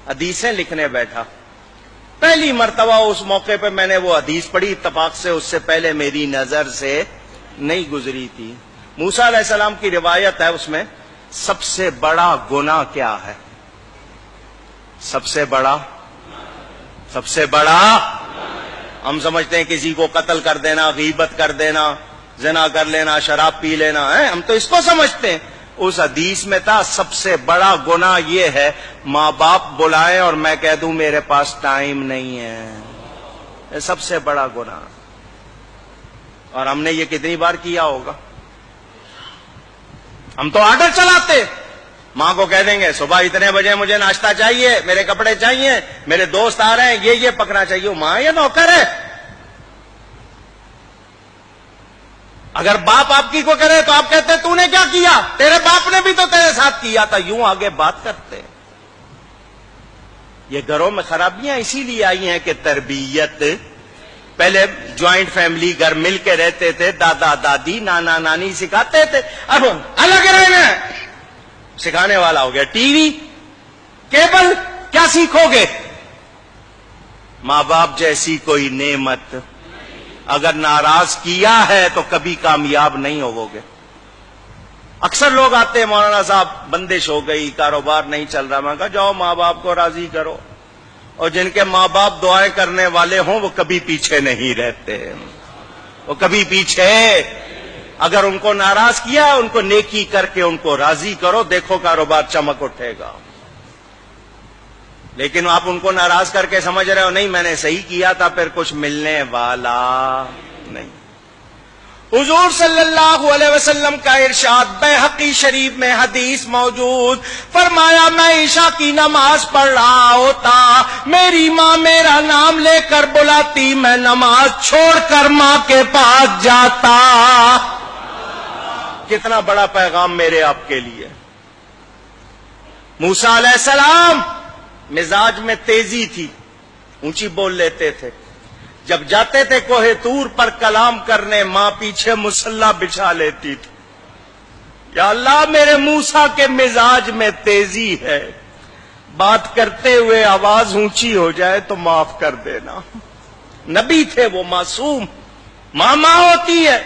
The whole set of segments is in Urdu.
حدیثیں لکھنے بیٹھا. پہلی مرتبہ اس موقع پہ میں نے وہ حدیث پڑھی، اتفاق سے اس سے پہلے میری نظر سے نہیں گزری تھی. موسیٰ علیہ السلام کی روایت ہے، اس میں سب سے بڑا گناہ کیا ہے؟ سب سے بڑا ہم سمجھتے ہیں کسی کو قتل کر دینا، غیبت کر دینا، زنا کر لینا، شراب پی لینا ہے، ہم تو اس کو سمجھتے ہیں. اس حدیث میں تھا سب سے بڑا گناہ یہ ہے ماں باپ بلائیں اور میں کہہ دوں میرے پاس ٹائم نہیں ہے. یہ سب سے بڑا گناہ. اور ہم نے یہ کتنی بار کیا ہوگا؟ ہم تو آرڈر چلاتے، ماں کو کہہ دیں گے صبح اتنے بجے مجھے ناشتہ چاہیے، میرے کپڑے چاہیے، میرے دوست آ رہے ہیں، یہ پکنا چاہیے. ماں یہ نوکر ہے. اگر باپ آپ کی کو کرے تو آپ کہتے تو نے کیا کیا؟ تیرے باپ نے بھی تو تیرے ساتھ کیا تھا. یوں آگے بات کرتے. یہ گھروں میں خرابیاں اسی لیے آئی ہیں کہ تربیت، پہلے جوائنٹ فیملی گھر مل کے رہتے تھے، دادا دادی نانا نانی سکھاتے تھے. اب الگ رہنا سکھانے والا ہو گیا ٹی وی کیبل. کیا سیکھو گے؟ ماں باپ جیسی کوئی نعمت اگر ناراض کیا ہے تو کبھی کامیاب نہیں ہوو گے. اکثر لوگ آتے ہیں مولانا صاحب بندش ہو گئی، کاروبار نہیں چل رہا. میں کہا جاؤ ماں باپ کو راضی کرو، اور جن کے ماں باپ دعائیں کرنے والے ہوں وہ کبھی پیچھے نہیں رہتے. وہ کبھی پیچھے، اگر ان کو ناراض کیا ان کو نیکی کر کے ان کو راضی کرو، دیکھو کاروبار چمک اٹھے گا. لیکن آپ ان کو ناراض کر کے سمجھ رہے ہو نہیں میں نے صحیح کیا تھا، پھر کچھ ملنے والا نہیں. حضور صلی اللہ علیہ وسلم کا ارشاد بیہقی شریف میں حدیث موجود، فرمایا میں عشاء کی نماز پڑھ رہا ہوتا، میری ماں میرا نام لے کر بلاتی، میں نماز چھوڑ کر ماں کے پاس جاتا. کتنا بڑا پیغام میرے آپ کے لیے. موسیٰ علیہ السلام مزاج میں تیزی تھی، اونچی بول لیتے تھے. جب جاتے تھے کوہ طور پر کلام کرنے، ماں پیچھے مصلی بچھا لیتی تھی. یا اللہ میرے موسیٰ کے مزاج میں تیزی ہے، بات کرتے ہوئے آواز اونچی ہو جائے تو معاف کر دینا. نبی تھے وہ، معصوم. ماں ہوتی ہے،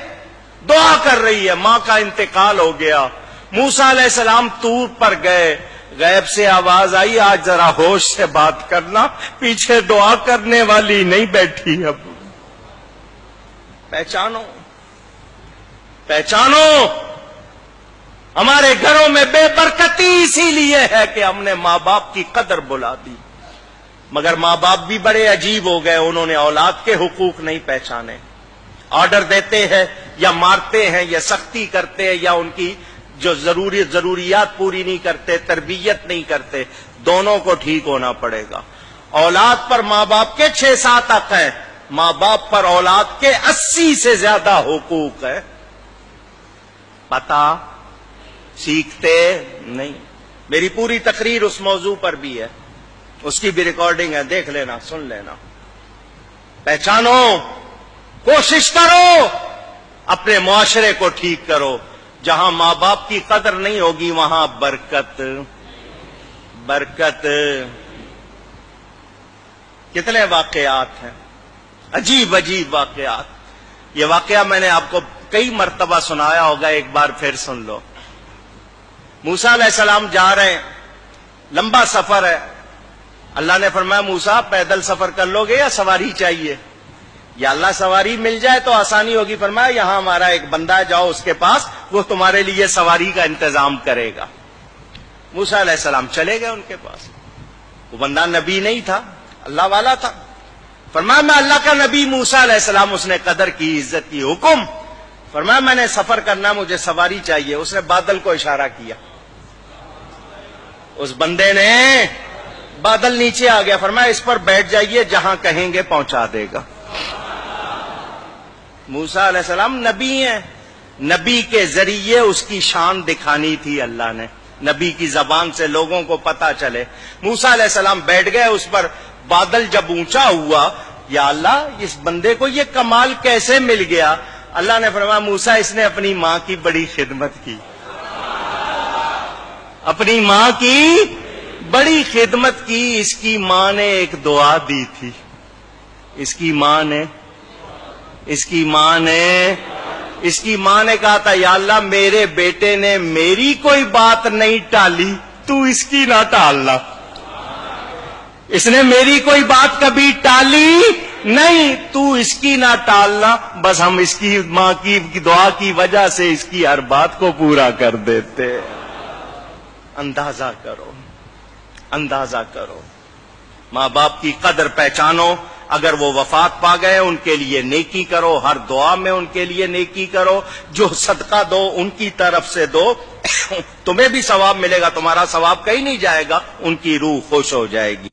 دعا کر رہی ہے، ماں کا انتقال ہو گیا. موسیٰ علیہ السلام طور پر گئے، غیب سے آواز آئی آج ذرا ہوش سے بات کرنا، پیچھے دعا کرنے والی نہیں بیٹھی. اب پہچانو ہمارے گھروں میں بے برکتی اسی لیے ہے کہ ہم نے ماں باپ کی قدر بلا دی. مگر ماں باپ بھی بڑے عجیب ہو گئے، انہوں نے اولاد کے حقوق نہیں پہچانے. آرڈر دیتے ہیں یا مارتے ہیں یا سختی کرتے ہیں یا ان کی جو ضروریات پوری نہیں کرتے، تربیت نہیں کرتے. دونوں کو ٹھیک ہونا پڑے گا. اولاد پر ماں باپ کے 6-7 حق ہیں، ماں باپ پر اولاد کے 80 سے زیادہ حقوق ہے. پتہ سیکھتے نہیں. میری پوری تقریر اس موضوع پر بھی ہے، اس کی بھی ریکارڈنگ ہے، دیکھ لینا، سن لینا. پہچانو، کوشش کرو، اپنے معاشرے کو ٹھیک کرو. جہاں ماں باپ کی قدر نہیں ہوگی وہاں برکت. کتنے واقعات ہیں، عجیب عجیب واقعات. یہ واقعہ میں نے آپ کو کئی مرتبہ سنایا ہوگا، ایک بار پھر سن لو. موسیٰ علیہ السلام جا رہے ہیں، لمبا سفر ہے. اللہ نے فرمایا موسیٰ پیدل سفر کر لو گے یا سواری چاہیے؟ یا اللہ سواری مل جائے تو آسانی ہوگی. فرمایا یہاں ہمارا ایک بندہ ہے، جاؤ اس کے پاس، وہ تمہارے لیے سواری کا انتظام کرے گا. موسیٰ علیہ السلام چلے گئے ان کے پاس. وہ بندہ نبی نہیں تھا، اللہ والا تھا. فرمایا میں اللہ کا نبی موسیٰ علیہ السلام. اس نے قدر کی، عزت کی. حکم. فرمایا میں نے سفر کرنا، مجھے سواری چاہیے. اس نے بادل کو اشارہ کیا، اس بندے نے، بادل نیچے آ گیا. فرمایا اس پر بیٹھ جائیے، جہاں کہیں گے پہنچا دے گا. موسیٰ علیہ السلام نبی ہیں، نبی کے ذریعے اس کی شان دکھانی تھی اللہ نے، نبی کی زبان سے لوگوں کو پتا چلے. موسیٰ علیہ السلام بیٹھ گئے اس پر. بادل جب اونچا ہوا، یا اللہ اس بندے کو یہ کمال کیسے مل گیا؟ اللہ نے فرمایا موسیٰ اس نے اپنی ماں کی بڑی خدمت کی، اپنی ماں کی بڑی خدمت کی، اس کی ماں نے ایک دعا دی تھی، اس کی ماں نے کہا تھا یا اللہ میرے بیٹے نے میری کوئی بات نہیں ٹالی، تو اس کی نہ ٹالنا، اس نے میری کوئی بات کبھی ٹالی نہیں، تو اس کی نہ ٹالنا، بس ہم اس کی ماں کی دعا کی وجہ سے اس کی ہر بات کو پورا کر دیتے۔ اندازہ کرو، ماں باپ کی قدر پہچانو، اگر وہ وفات پا گئے ان کے لیے نیکی کرو، ہر دعا میں ان کے لیے نیکی کرو، جو صدقہ دو ان کی طرف سے دو، تمہیں بھی ثواب ملے گا، تمہارا ثواب کہیں نہیں جائے گا، ان کی روح خوش ہو جائے گی۔